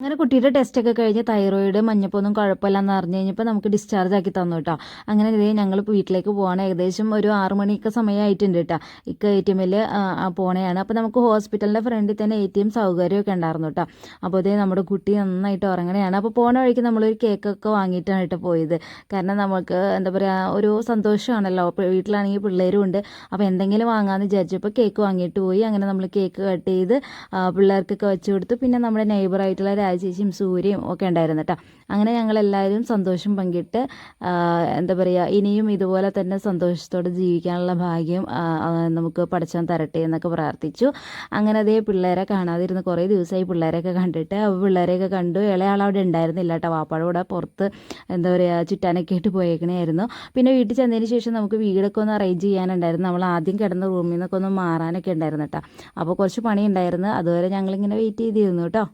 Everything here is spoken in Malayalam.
അങ്ങനെ കുട്ടിയുടെ ടെസ്റ്റൊക്കെ കഴിഞ്ഞ് തൈറോയിഡ് മഞ്ഞപ്പൊന്നും കുഴപ്പമില്ലെന്ന് അറിഞ്ഞ് കഴിഞ്ഞപ്പോൾ നമുക്ക് ഡിസ്ചാർജ് ആക്കി തന്നു കേട്ടോ. അങ്ങനെ ഇതേ ഞങ്ങൾ വീട്ടിലേക്ക് പോവാണ്. ഏകദേശം ഒരു 6 മണിയൊക്കെ സമയമായിട്ടുണ്ട് കേട്ടോ. ഇക്ക ATMൽ പോണയാണ്. അപ്പോൾ നമുക്ക് ഹോസ്പിറ്റലിൻ്റെ ഫ്രണ്ടിൽ തന്നെ ATM സൗകര്യമൊക്കെ ഉണ്ടായിരുന്നു കേട്ടോ. അപ്പോൾ ഇതേ നമ്മുടെ കുട്ടി നന്നായിട്ട് ഉറങ്ങണയാണ്. അപ്പോൾ പോണ വഴിക്ക് നമ്മളൊരു കേക്കൊക്കെ വാങ്ങിയിട്ടാണ് കേട്ടോ പോയത്. കാരണം നമുക്ക് എന്താ പറയുക, ഒരു സന്തോഷമാണല്ലോ. വീട്ടിലാണെങ്കിൽ പിള്ളേരും ഉണ്ട്. അപ്പോൾ എന്തെങ്കിലും വാങ്ങാമെന്ന് വിചാരിച്ചപ്പോൾ കേക്ക് വാങ്ങിയിട്ട് പോയി. അങ്ങനെ നമ്മൾ കേക്ക് കട്ട് ചെയ്ത് പിള്ളേർക്കൊക്കെ വെച്ച് കൊടുത്തു. പിന്നെ നമ്മുടെ നെയ്ബറായിട്ടുള്ള രാജേച്ചിയും സൂര്യയും ഒക്കെ ഉണ്ടായിരുന്നു കേട്ടോ. അങ്ങനെ ഞങ്ങളെല്ലാവരും സന്തോഷം പങ്കിട്ട് എന്താ പറയുക, ഇനിയും ഇതുപോലെ തന്നെ സന്തോഷത്തോടെ ജീവിക്കാനുള്ള ഭാഗ്യം നമുക്ക് പടച്ചവൻ തരട്ടെ എന്നൊക്കെ പ്രാർത്ഥിച്ചു. അങ്ങനെ അതേ പിള്ളേരെ കാണാതിരുന്ന് കുറേ ദിവസമായി പിള്ളേരെയൊക്കെ കണ്ടിട്ട്. പിള്ളേരെയൊക്കെ കണ്ടു. ഇളയാൾ അവിടെ ഉണ്ടായിരുന്നില്ല കേട്ടോ. വാപ്പാടെ കൂടെ പുറത്ത് എന്താ പറയുക ചുറ്റാനൊക്കെ ആയിട്ട് പോയേക്കണായിരുന്നു. പിന്നെ വീട്ടിൽ ചെന്നതിന് ശേഷം നമുക്ക് വീടൊക്കെ ഒന്ന് അറേഞ്ച് ചെയ്യാനുണ്ടായിരുന്നു. നമ്മൾ ആദ്യം കിടന്ന റൂമിൽ നിന്നൊക്കെ ഒന്ന് മാറാനൊക്കെ ഉണ്ടായിരുന്നു കേട്ടോ. അപ്പോൾ കുറച്ച് പണി ഉണ്ടായിരുന്നു. അതുവരെ ഞങ്ങളിങ്ങനെ വെയിറ്റ് ചെയ്തിരുന്നു കേട്ടോ.